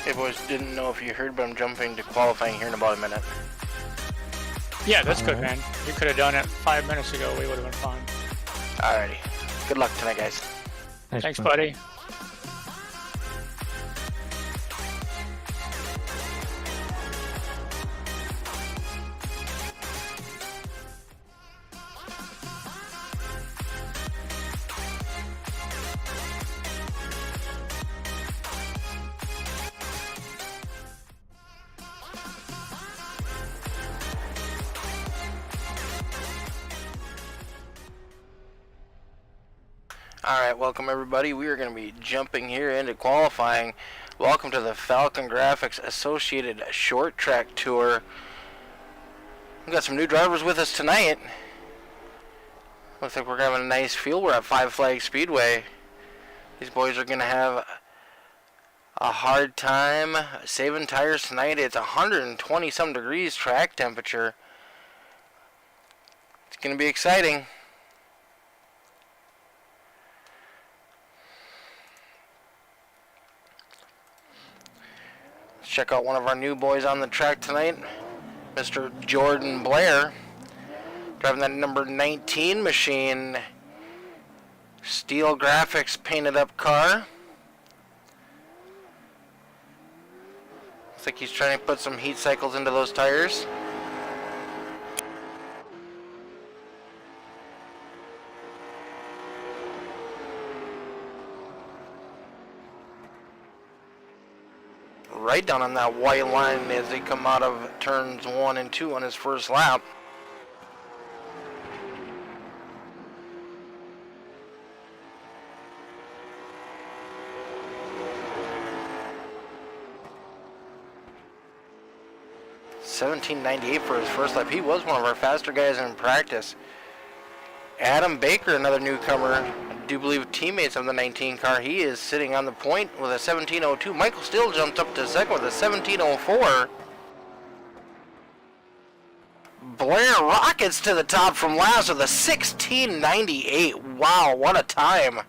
Hey boys, didn't know if you heard, but I'm jumping to qualifying here in about a minute. Yeah, that's good, man. You could have done it 5 minutes ago. We would have been fine. Alrighty. Good luck tonight, guys. Thanks, buddy. Alright, welcome everybody. We are going to be jumping here into qualifying. Welcome to the Falcongrafix Associated Short Track Tour. We've got some new drivers with us tonight. Looks like we're having a nice field. We're at Five Flag Speedway. These boys are going to have a hard time saving tires tonight. It's 120 some degrees track temperature. It's going to be exciting. Check out one of our new boys on the track tonight, Mr. Jordan Blair, driving that number 19 machine, Steel Graphics painted up car. Looks like he's trying to put some heat cycles into those tires. Right down on that white line as they come out of turns 1 and 2 on his first lap. $17.98 for his first lap. He was one of our faster guys in practice. Adam Baker, another newcomer, I do believe teammates of the 19 car. He is sitting on the point with a 17.02. Michael Steele jumps up to second with a 17.04. Blair rockets to the top from last with a 16.98. Wow, what a time.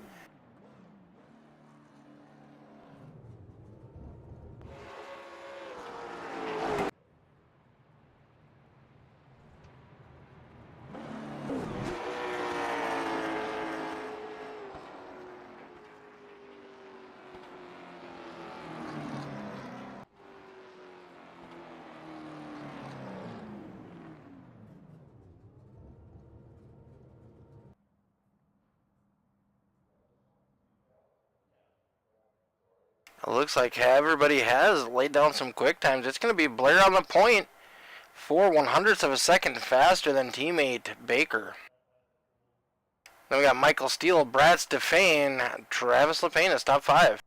It looks like everybody has laid down some quick times. It's going to be Blair on the point, 4/100ths of a second faster than teammate Baker. Then we got Michael Steele, Brad Stefane, Travis Lapena, top 5.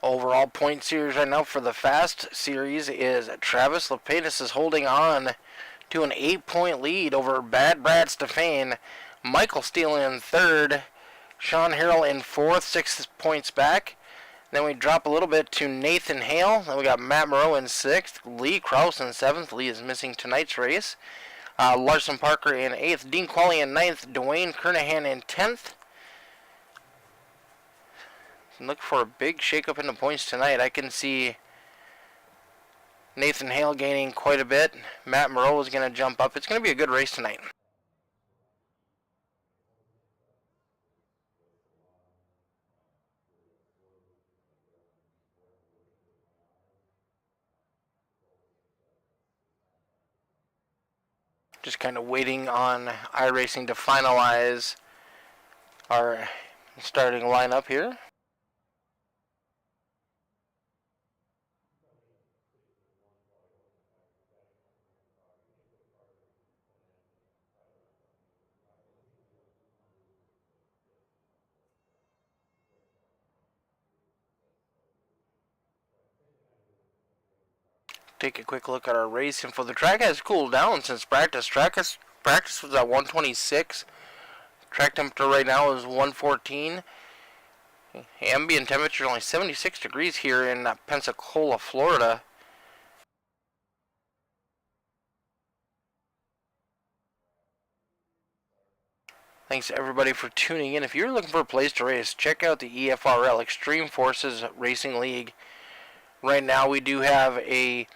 Overall point series right now for the Fast Series is Travis Lapena is holding on to an 8-point lead over Bad Brad Stefane. Michael Steele in third. Sean Harrell in fourth, 6 points back. Then we drop a little bit to Nathan Hale. Then we got Matt Moreau in sixth. Lee Krause in seventh. Lee is missing tonight's race. Larson Parker in eighth. Dean Qualley in ninth. Dwayne Kernahan in 10th. Look for a big shakeup in the points tonight. I can see Nathan Hale gaining quite a bit. Matt Moreau is going to jump up. It's going to be a good race tonight. Just kind of waiting on iRacing to finalize our starting lineup here. Take a quick look at our race info. The track has cooled down since practice. Track has Practice was at 126. Track temperature right now is 114. Ambient temperature only 76 degrees here in Pensacola, Florida. Thanks everybody for tuning in. If you're looking for a place to race, check out the EFRL Extreme Forces Racing League. Right now we do have a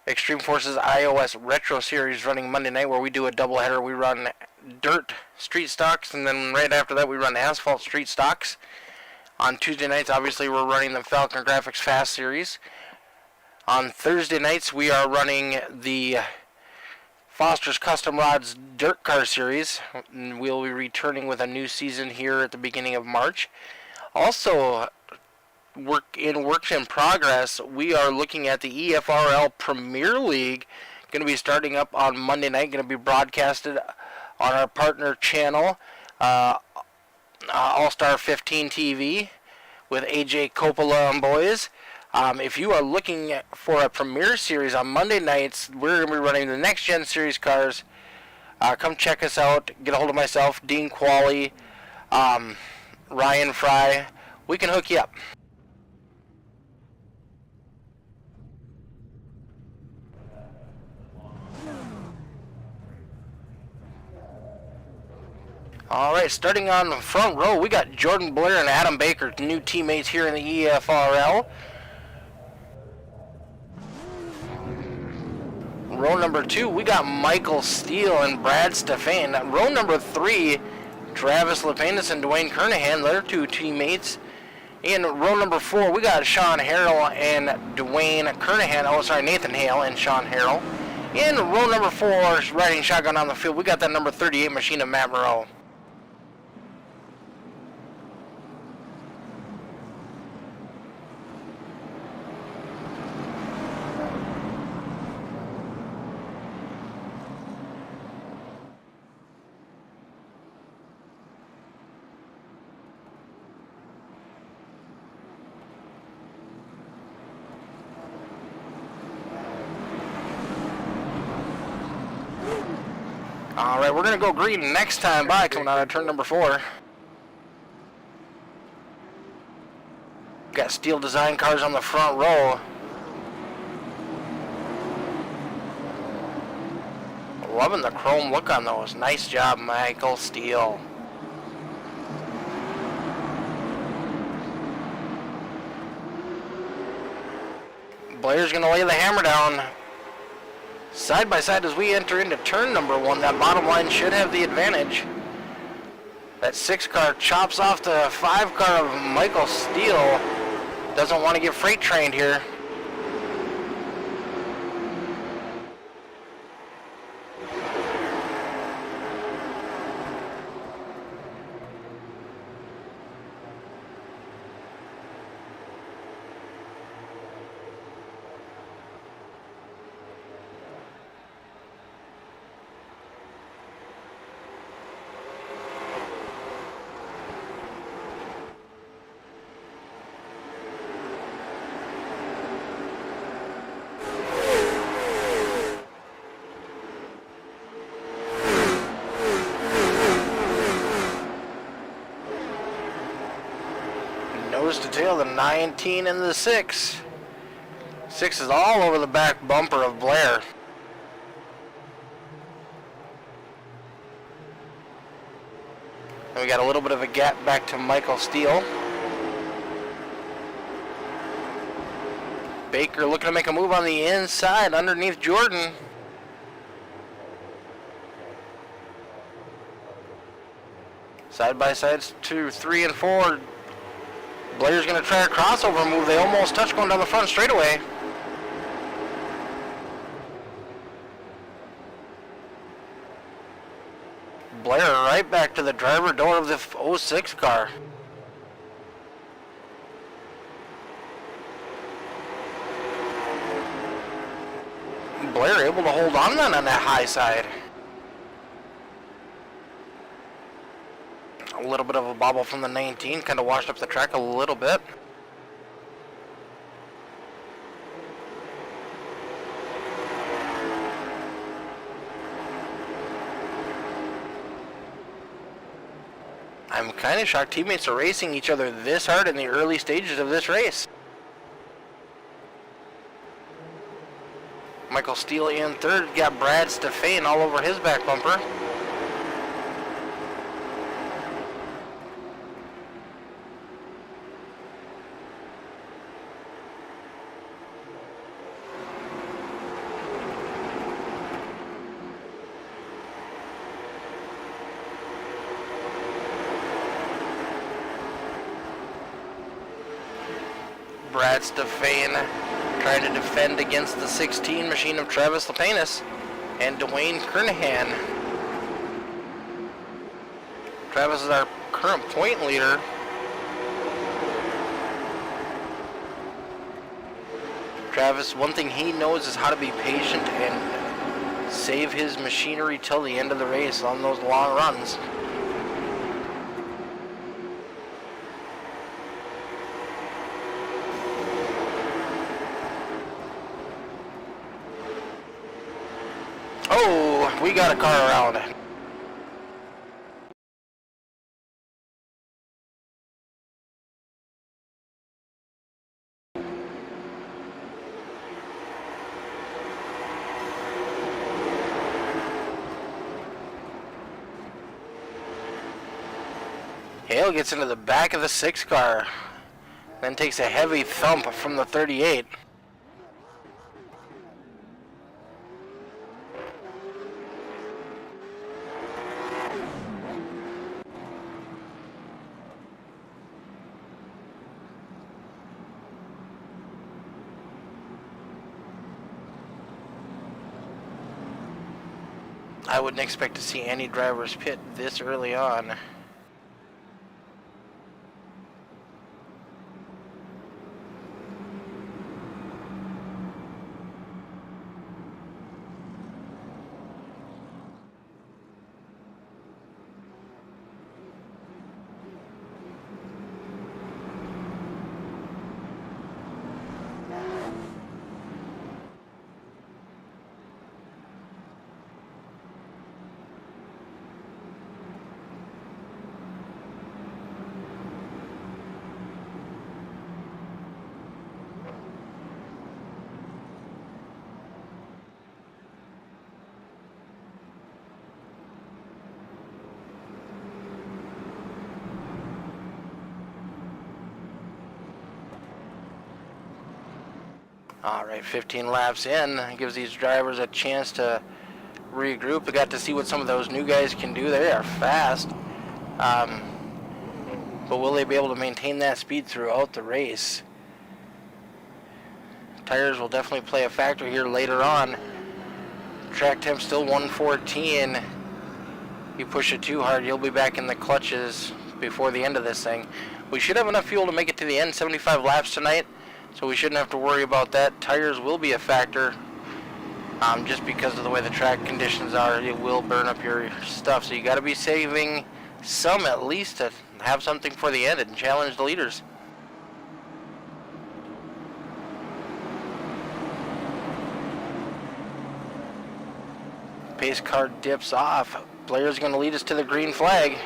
Extreme Forces iOS Retro Series running Monday night where we do a doubleheader. We run dirt street stocks, and then right after that we run asphalt street stocks. On Tuesday nights, obviously, we're running the Falcongrafix Fast Series. On Thursday nights, we are running the Foster's Custom Rods Dirt Car Series. And we'll be returning with a new season here at the beginning of March. Also, works in progress, we are looking at the EFRL Premier League. Going to be starting up on Monday night. Going to be broadcasted on our partner channel, All-Star 15 TV, with AJ Coppola and boys. If you are looking for a Premier Series on Monday nights, we're going to be running the Next Gen Series cars. Come check us out. Get a hold of myself, Dean Qualley, Ryan Fry. We can hook you up. Alright, starting on the front row, we got Jordan Blair and Adam Baker, new teammates here in the EFRL. Row number 2, we got Michael Steele and Brad Stefan. Row number 3, Travis Lepanis and Dwayne Kernahan, their two teammates. In row number 4, we got Sean Harrell and Dwayne Kernahan. Nathan Hale and Sean Harrell. In row number 4, riding shotgun on the field, we got that number 38 machine of Matt Moreau. Alright, we're going to go green next time by, coming out of turn number 4. Got steel design cars on the front row. Loving the chrome look on those. Nice job, Michael Steele. Blair's going to lay the hammer down. Side by side as we enter into turn number 1, that bottom line should have the advantage. That 6 car chops off the 5 car of Michael Steele. Doesn't want to get freight trained here. Nose to tail, the 19 and the 6. 6 is all over the back bumper of Blair. And we got a little bit of a gap back to Michael Steele. Baker looking to make a move on the inside underneath Jordan. Side by sides 2, 3, and 4. Blair's going to try a crossover move. They almost touch going down the front straightaway. Blair right back to the driver door of the 06 car. Blair able to hold on then on that high side. A little bit of a bobble from the 19, kind of washed up the track a little bit. I'm kind of shocked teammates are racing each other this hard in the early stages of this race. Michael Steele in third, got Brad Stefan all over his back bumper. Brad Stefan trying to defend against the 16 machine of Travis Lapenas and Dwayne Kernahan. Travis is our current point leader. Travis, one thing he knows is how to be patient and save his machinery till the end of the race on those long runs. Oh, we got a car around. Hale gets into the back of the 6 car, then takes a heavy thump from the 38. I wouldn't expect to see any drivers pit this early on. Alright, 15 laps in, gives these drivers a chance to regroup. We got to see what some of those new guys can do. They are fast. But will they be able to maintain that speed throughout the race? Tires will definitely play a factor here later on. Track temp still 114. You push it too hard, you'll be back in the clutches before the end of this thing. We should have enough fuel to make it to the end, 75 laps tonight. So we shouldn't have to worry about that. Tires will be a factor just because of the way the track conditions are. It will burn up your stuff. So you got to be saving some at least to have something for the end and challenge the leaders. Pace car dips off. Blair's going to lead us to the green flag.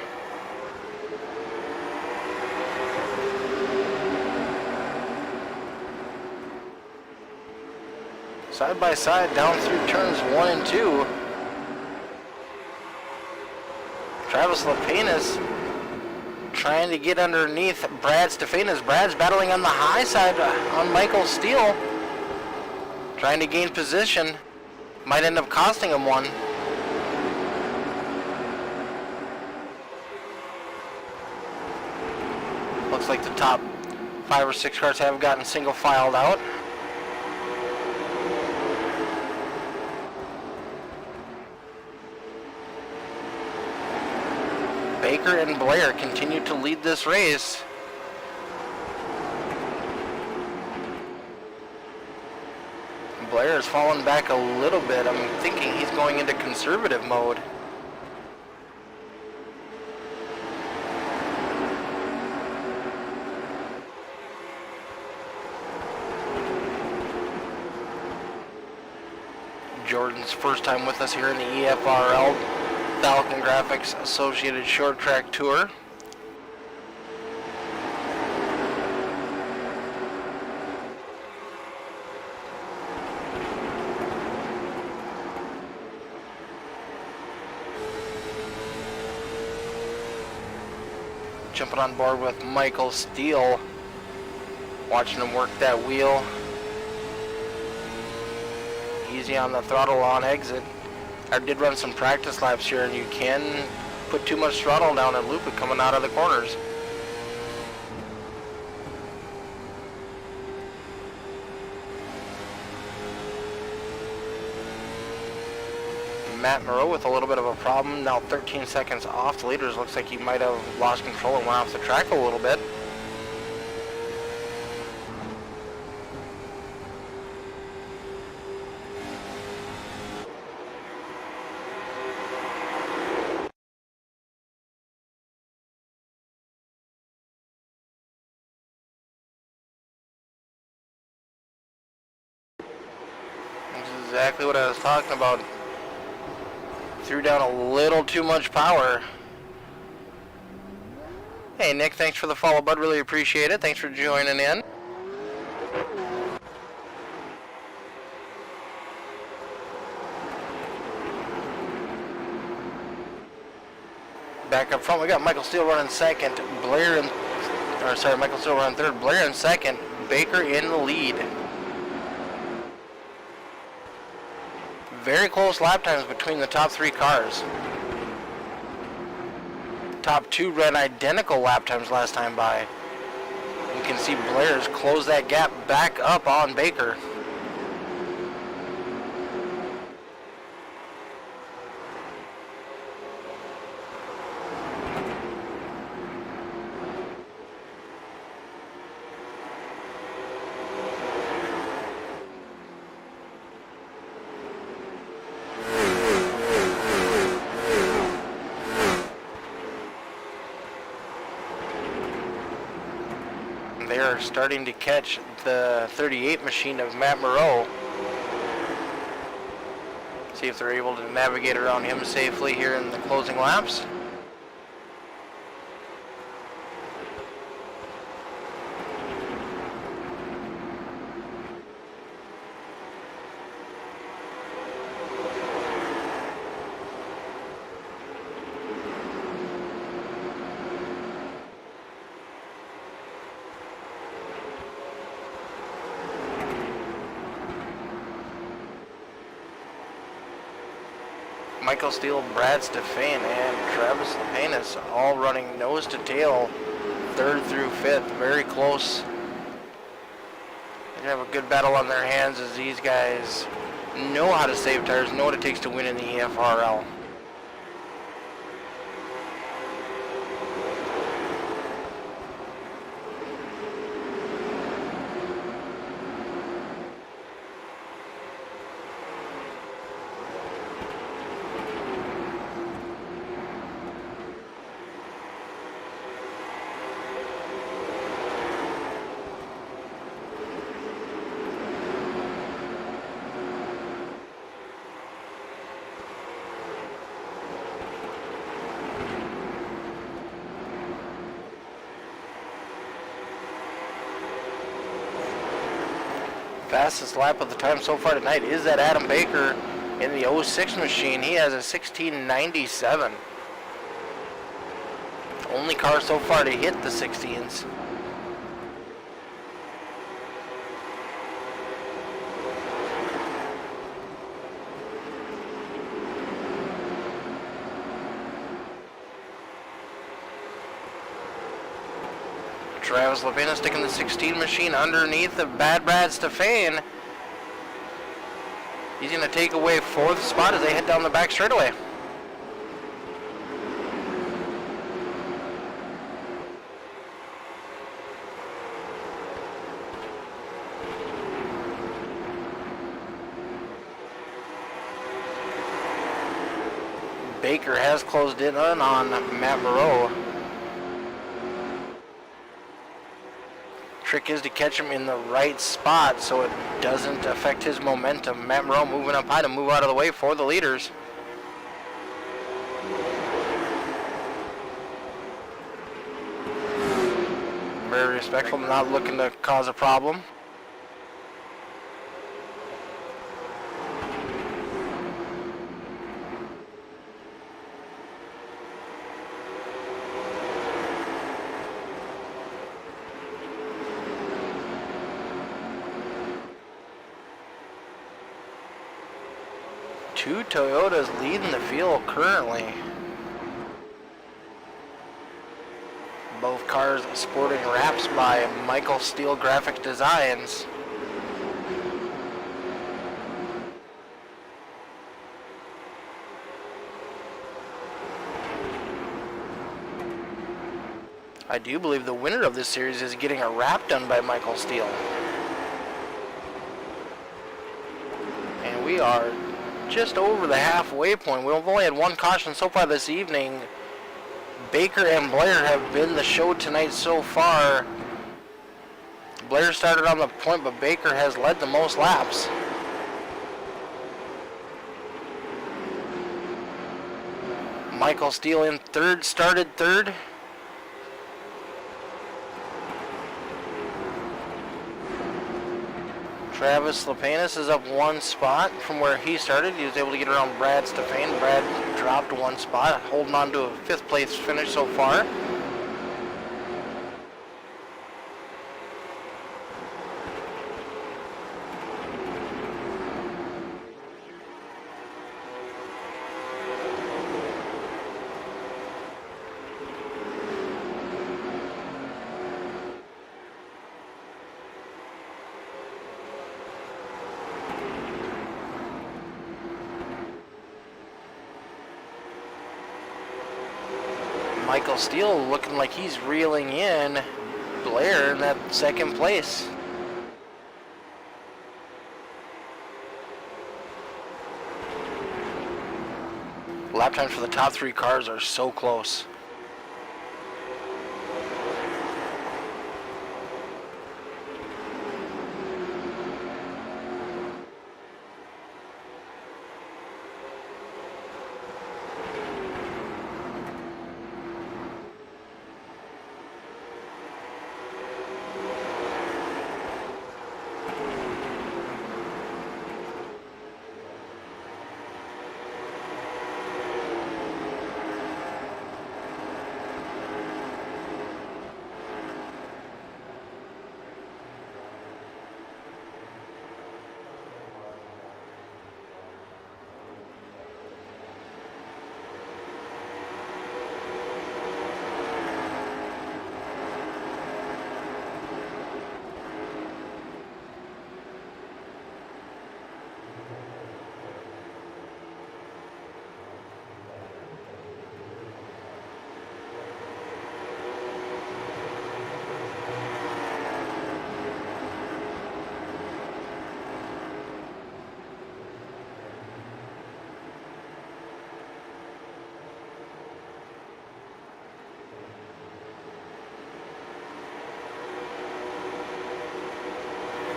Side by side down through turns 1 and 2. Travis Lapenas trying to get underneath Brad Stefanas. Brad's battling on the high side on Michael Steele. Trying to gain position. Might end up costing him one. Looks like the top 5 or 6 cars have gotten single filed out. Baker and Blair continue to lead this race. Blair has fallen back a little bit. I'm thinking he's going into conservative mode. Jordan's first time with us here in the EFRL Falcongrafix Associated Short Track Tour. jumping on board with Michael Steele. Watching him work that wheel. Easy on the throttle on exit. I did run some practice laps here, and you can put too much throttle down and loop it coming out of the corners. Matt Moreau with a little bit of a problem. Now 13 seconds off the leaders. Looks like he might have lost control and went off the track a little bit. This is exactly what I was talking about. Threw down a little too much power. Hey Nick, thanks for the follow, bud. Really appreciate it. Thanks for joining in. Back up front, we got Michael Steele running second. Michael Steele running third. Blair in second. Baker in the lead. Very close lap times between the top three cars. Top two ran identical lap times last time by. You can see Blair's close that gap back up on Baker. They are starting to catch the 38 machine of Matt Moreau. See if they're able to navigate around him safely here in the closing laps. Michael Steele, Brad Stefan, and Travis Lapinus all running nose to tail, third through fifth, very close. They have a good battle on their hands as these guys know how to save tires, know what it takes to win in the EFRL. Fastest lap of the time so far tonight is that Adam Baker in the 06 machine. He has a 1697. Only car so far to hit the 16s. Travis Lapina sticking the 16 machine underneath the Bad Brad Stefan. He's going to take away fourth spot as they head down the back straightaway. Baker has closed in on Matt Moreau. Trick is to catch him in the right spot so it doesn't affect his momentum. Matt Moreau moving up high to move out of the way for the leaders. Very respectful, not looking to cause a problem. Two Toyotas leading the field currently. Both cars sporting wraps by Michael Steele Graphic Designs. I do believe the winner of this series is getting a wrap done by Michael Steele. And we are just over the halfway point. We've only had one caution so far this evening. Baker and Blair have been the show tonight so far. Blair started on the point, but Baker has led the most laps. Michael Steele in third, started third. Travis Lepanis is up one spot from where he started. He was able to get around Brad Stefan. Brad dropped one spot, holding on to a fifth place finish so far. Michael Steele looking like he's reeling in Blair in that second place. Lap times for the top three cars are so close.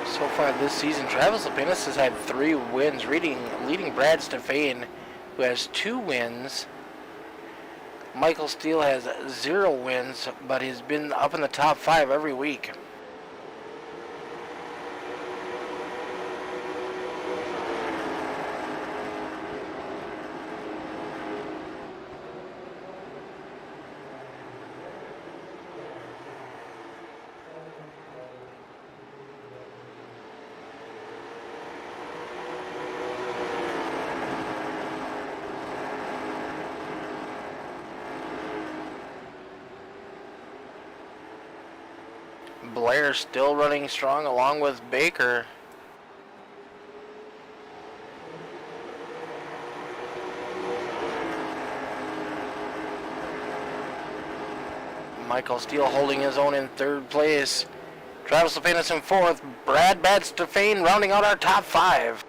So far this season, Travis Lepanis has had 3 wins, leading Brad Stefan, who has 2 wins. Michael Steele has 0 wins, but he's been up in the top 5 every week. Blair still running strong along with Baker. Michael Steele holding his own in third place. Travis Lepanis in fourth. Brad Stefan rounding out our top 5.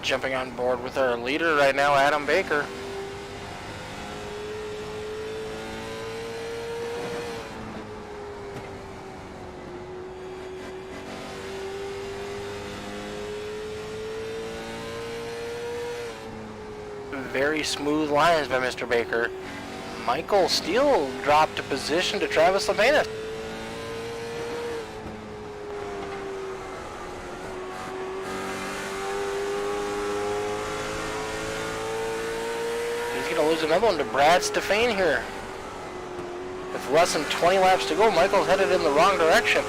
Jumping on board with our leader right now, Adam Baker. Very smooth lines by Mr. Baker. Michael Steele dropped a position to Travis Lepenis. He's going to lose another one to Brad Stefan here. With less than 20 laps to go, Michael's headed in the wrong direction.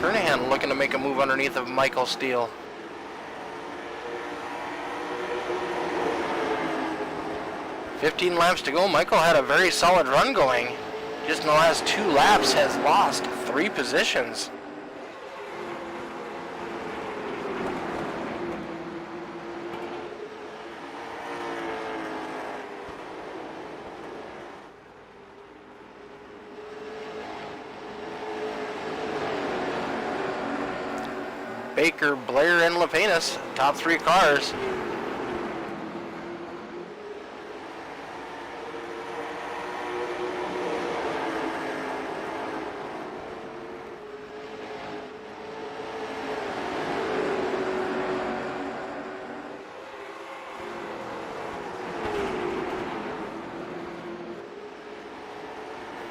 Kernahan looking to make a move underneath of Michael Steele. "15 laps to go. Michael had a very solid run going. Just in the last 2 laps has lost 3 positions. Baker, Blair, and Lepenis, top 3 cars.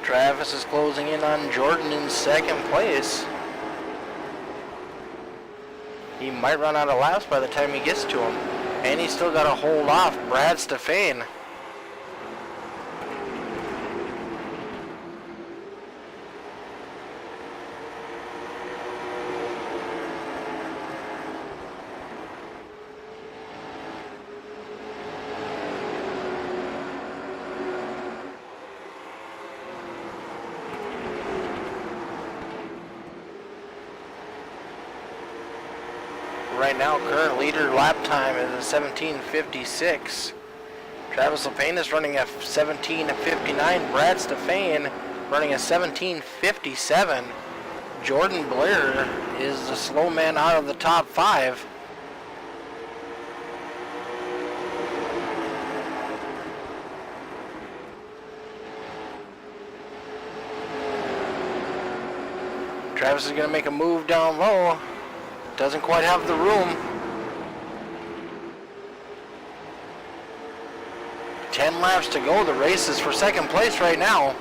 Travis is closing in on Jordan in 2nd place. He might run out of laps by the time he gets to him. And he's still got to hold off Brad Stefan. Right now, current leader lap time is a 17:56. Travis Lepenis running a 17:59. Brad Stefan running a 17:57. Jordan Blair is the slow man out of the top 5. Travis is going to make a move down low. Doesn't quite have the room. 10 laps to go. The race is for 2nd place right now.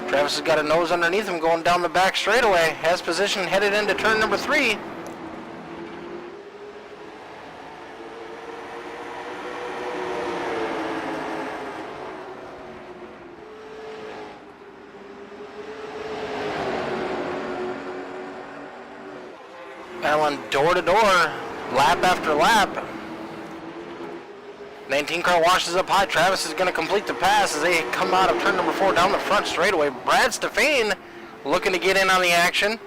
Travis has got a nose underneath him going down the back straightaway. Has position headed into turn number 3. Battling door to door, lap after lap. 19 car washes up high. Travis is going to complete the pass as they come out of turn number 4 down the front straightaway. Brad Stefan looking to get in on the action.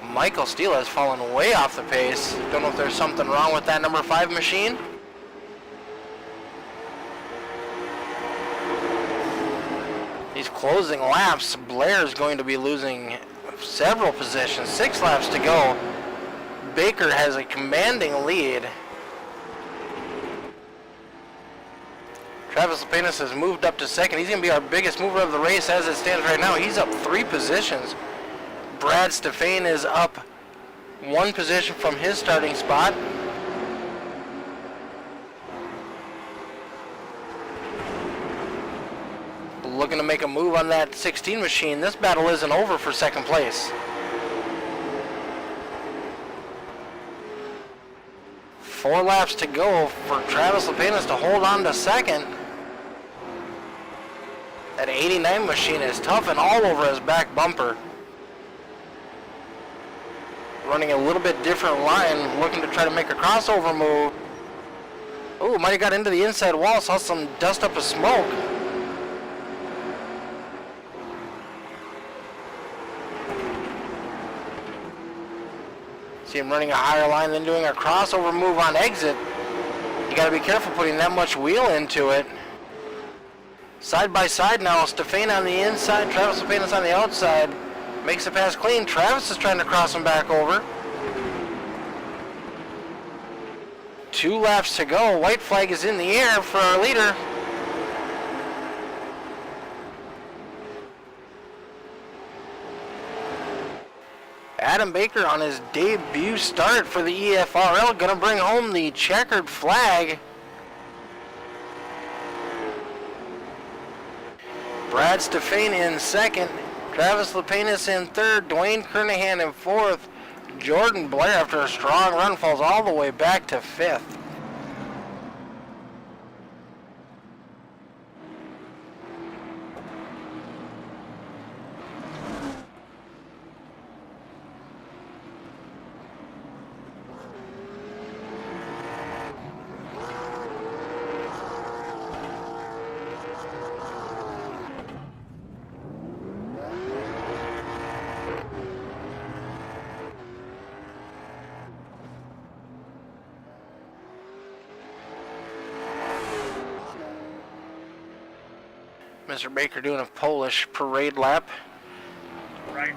Michael Steele has fallen way off the pace. Don't know if there's something wrong with that number 5 machine. These closing laps, Blair is going to be losing several positions. 6 laps to go. Baker has a commanding lead. Travis Lepenis has moved up to 2nd. He's going to be our biggest mover of the race as it stands right now. He's up 3 positions. Brad Stefan is up 1 position from his starting spot. Looking to make a move on that 16 machine. This battle isn't over for 2nd place. 4 laps to go for Travis Lepenis to hold on to 2nd. That 89 machine is tough and all over his back bumper. Running a little bit different line, looking to try to make a crossover move. Oh, might have got into the inside wall, saw some dust up of smoke. See him running a higher line, then doing a crossover move on exit. You gotta be careful putting that much wheel into it. Side by side now, Stefan on the inside, Travis Lepenis on the outside. Makes the pass clean. Travis is trying to cross him back over. 2 laps to go. White flag is in the air for our leader. Adam Baker on his debut start for the EFRL going to bring home the checkered flag. Brad Stefan in second. Travis Lepenis in third. Dwayne Kernahan in fourth. Jordan Blair, after a strong run, falls all the way back to fifth. Mr. Baker doing a Polish parade lap. Right.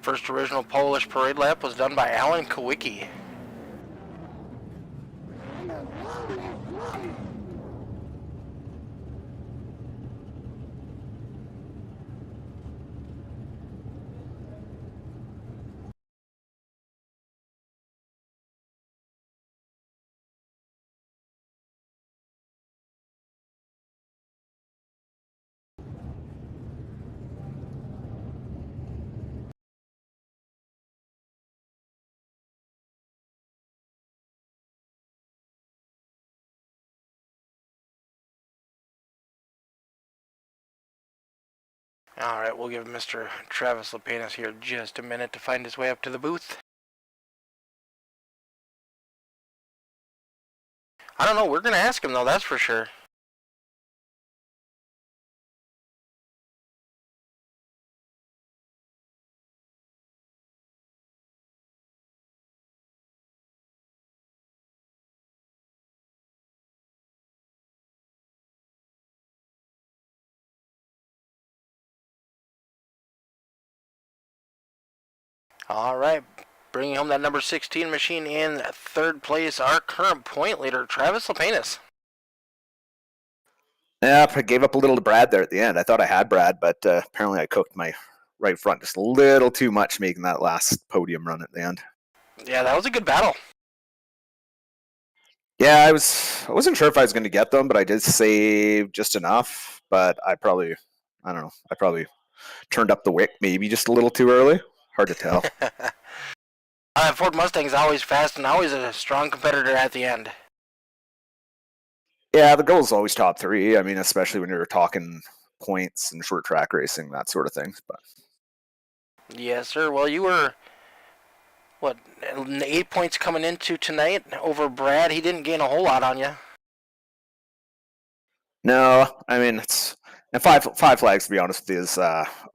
First original Polish parade lap was done by Alan Kowicki. Alright, we'll give Mr. Travis Lepenis here just a minute to find his way up to the booth. I don't know, we're going to ask him though, that's for sure. Alright, bringing home that number 16 machine in third place, our current point leader, Travis Lepenis. Yeah, I gave up a little to Brad there at the end. I thought I had Brad, but apparently I cooked my right front just a little too much making that last podium run at the end. Yeah, that was a good battle. Yeah, I wasn't sure if I was going to get them, but I did save just enough. But I probably turned up the wick maybe just a little too early. Hard to tell. Ford Mustang's always fast and always a strong competitor at the end. Yeah, the goal is always top 3. I mean, especially when you're talking points and short track racing, that sort of thing. But yes, sir. Well, you were, 8 points coming into tonight over Brad. He didn't gain a whole lot on you. No, I mean and five flags, to be honest with you, has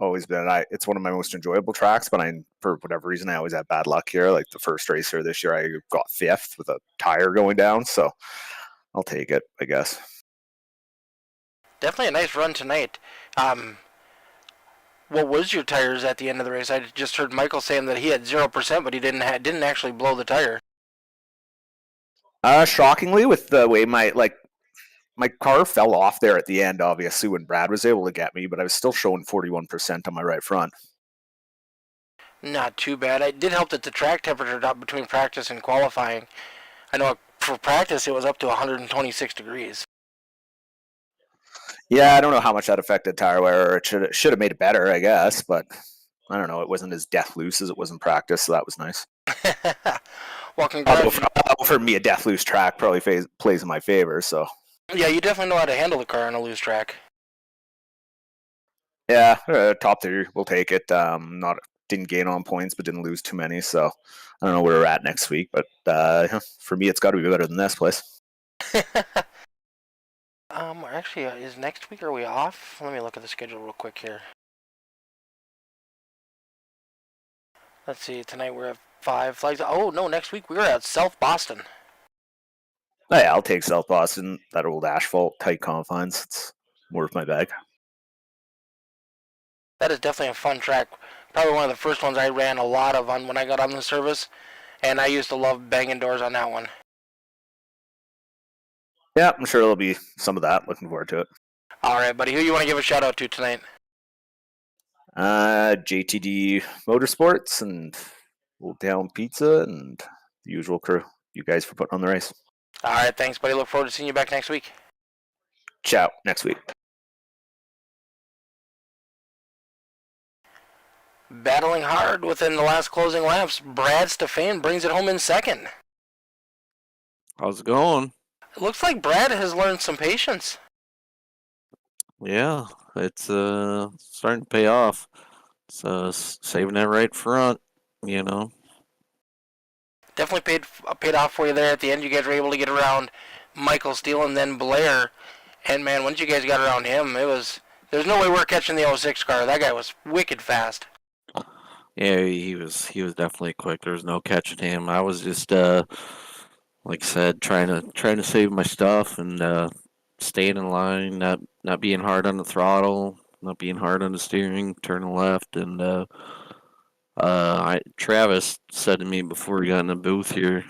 always been it's one of my most enjoyable tracks. But for whatever reason, I always have bad luck here. Like the first race here this year, I got 5th with a tire going down, so I'll take it, I guess. Definitely a nice run tonight. What was your tires at the end of the race? I just heard Michael saying that he had 0%, but he didn't actually blow the tire. Shockingly, with the way my car fell off there at the end, obviously, when Brad was able to get me, but I was still showing 41% on my right front. Not too bad. It did help that the track temperature dropped between practice and qualifying. I know for practice it was up to 126 degrees. Yeah, I don't know how much that affected tire wear. It should have made it better, I guess, but I don't know. It wasn't as death loose as it was in practice, so that was nice. Well, congrats. For me, a death loose track probably plays in my favor, so. Yeah, you definitely know how to handle the car on a loose track. Yeah, top 3, we'll take it. Didn't gain on points, but didn't lose too many, so I don't know where we're at next week, but for me, it's got to be better than this place. Actually, is next week, are we off? Let me look at the schedule real quick here. Let's see, tonight we're at 5 flags. Oh, no, next week we're at South Boston. Oh, yeah, I'll take South Boston, that old asphalt, tight confines. worth my bag. That is definitely a fun track. Probably one of the first ones I ran a lot of on when I got on the service, and I used to love banging doors on that one. Yeah, I'm sure there'll be some of that. Looking forward to it. All right, buddy. Who you want to give a shout out to tonight? JTD Motorsports and Old Town Pizza and the usual crew. You guys for putting on the race. All right, thanks, buddy. Look forward to seeing you back next week. Ciao, next week. Battling hard within the last closing laps, Brad Stefan brings it home in second. How's it going? It looks like Brad has learned some patience. Yeah, it's starting to pay off. So saving that right front, you know. Definitely paid off for you there at the end. You guys were able to get around Michael Steele and then Blair. And man, once you guys got around him, there's no way we're catching the 06 car. That guy was wicked fast. Yeah, he was definitely quick. There was no catching him. I was just like I said, trying to save my stuff and staying in line, not being hard on the throttle, not being hard on the steering, turning left, and Travis said to me before we got in the booth here,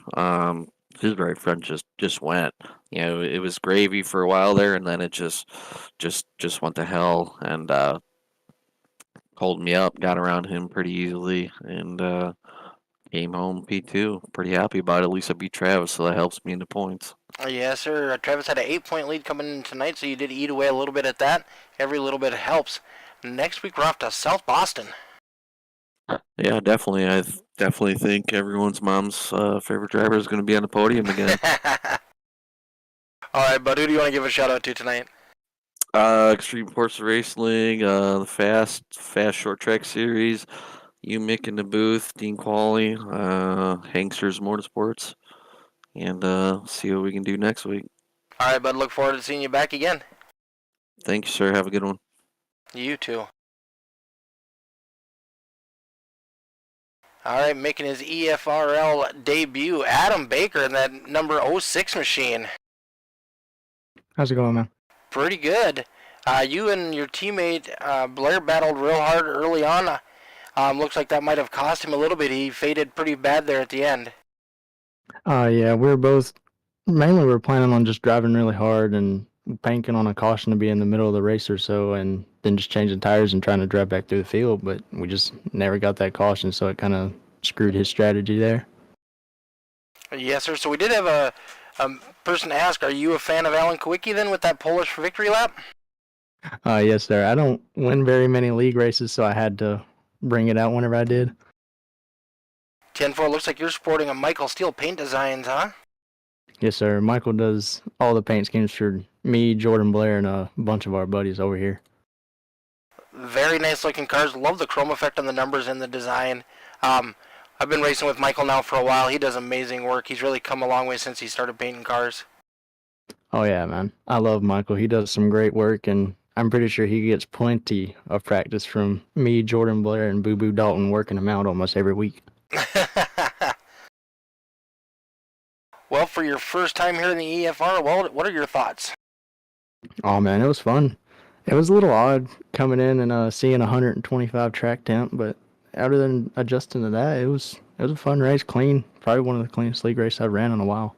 his right front just went. You know, it was gravy for a while there, and then it just went to hell, and pulled me up, got around him pretty easily, and came home P2. Pretty happy about it. At least I beat Travis, so that helps me in the points. Yes, sir. Travis had an 8-point lead coming in tonight, so you did eat away a little bit at that. Every little bit helps. Next week, we're off to South Boston. Yeah, definitely. I definitely think everyone's mom's favorite driver is going to be on the podium again. All right, bud. Who do you want to give a shout out to tonight? Extreme Sports Racing, the fast short track series, you Mick in the booth, Dean Qualley, Hanksters Motorsports, and see what we can do next week. All right, bud. Look forward to seeing you back again. Thank you, sir. Have a good one. You too. All right, making his EFRL debut, Adam Baker in that number 06 machine. How's it going, man? Pretty good. You and your teammate Blair battled real hard early on. Looks like that might have cost him a little bit. He faded pretty bad there at the end. Yeah, we were planning on just driving really hard and banking on a caution to be in the middle of the race or so, and then just changing tires and trying to drive back through the field, but we just never got that caution, so it kind of screwed his strategy there. Yes, sir. So we did have a person ask, are you a fan of Alan Kowicki then with that Polish victory lap? Yes, sir. I don't win very many league races, so I had to bring it out whenever I did. 10-4, looks like you're sporting a Michael Steele paint designs, huh? Yes, sir. Michael does all the paint schemes for me, Jordan Blair, and a bunch of our buddies over here. Very nice looking cars. Love the chrome effect on the numbers and the design. I've been racing with Michael now for a while. He does amazing work. He's really come a long way since he started painting cars. Oh, yeah, man. I love Michael. He does some great work, and I'm pretty sure he gets plenty of practice from me, Jordan Blair, and Boo Boo Dalton working him out almost every week. Well, for your first time here in the EFR, what are your thoughts? Oh, man, it was fun. It was a little odd coming in and seeing 125 track temp, but other than adjusting to that, it was a fun race, clean. Probably one of the cleanest league races I've ran in a while.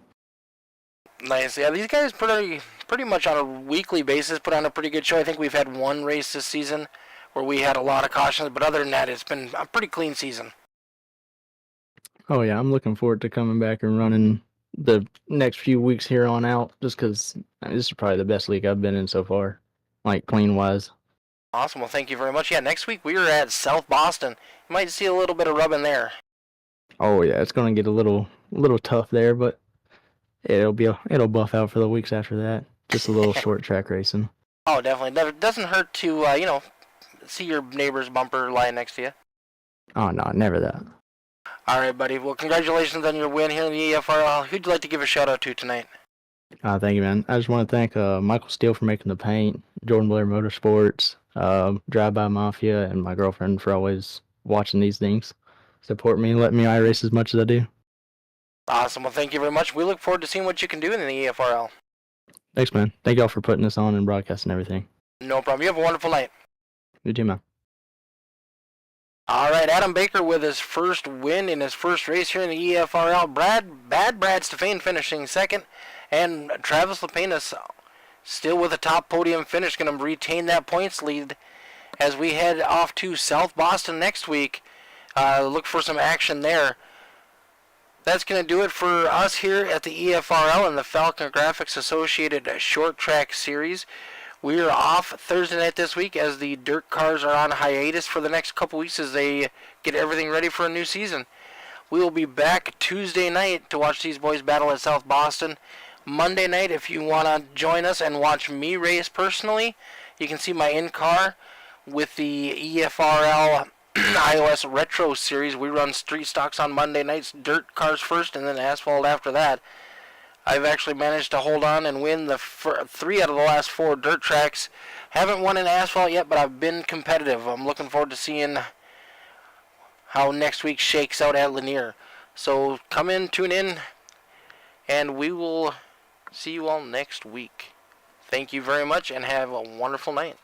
Nice. Yeah, these guys pretty much on a weekly basis put on a pretty good show. I think we've had one race this season where we had a lot of cautions, but other than that, it's been a pretty clean season. Oh, yeah, I'm looking forward to coming back and running the next few weeks here on out, just because this is probably the best league I've been in so far, like clean-wise. Awesome. Well, thank you very much. Yeah, next week we are at South Boston. You might see a little bit of rubbing there. Oh, yeah, it's going to get a little tough there, but it'll buff out for the weeks after that. Just a little short track racing. Oh, definitely. It doesn't hurt to, see your neighbor's bumper lying next to you. Oh, no, never that. All right, buddy. Well, congratulations on your win here in the EFRL. Who'd you like to give a shout-out to tonight? Thank you, man. I just want to thank Michael Steele for making the paint, Jordan Blair Motorsports, Drive-By Mafia, and my girlfriend for always watching these things. Support me and let me iRace as much as I do. Awesome. Well, thank you very much. We look forward to seeing what you can do in the EFRL. Thanks, man. Thank y'all for putting this on and broadcasting everything. No problem. You have a wonderful night. You too, man. All right, Adam Baker with his first win in his first race here in the EFRL. Brad Stefan finishing second, and Travis Lapenas still with a top podium finish, going to retain that points lead as we head off to South Boston next week. Look for some action there. That's going to do it for us here at the EFRL and the Falcongrafix Associated Short Track Series. We are off Thursday night this week as the dirt cars are on hiatus for the next couple weeks as they get everything ready for a new season. We will be back Tuesday night to watch these boys battle at South Boston. Monday night, if you want to join us and watch me race personally, you can see my in-car with the EFRL iOS Retro Series. We run street stocks on Monday nights, dirt cars first, and then asphalt after that. I've actually managed to hold on and win the 3 out of the last 4 dirt tracks. Haven't won in asphalt yet, but I've been competitive. I'm looking forward to seeing how next week shakes out at Lanier. So come in, tune in, and we will see you all next week. Thank you very much, and have a wonderful night.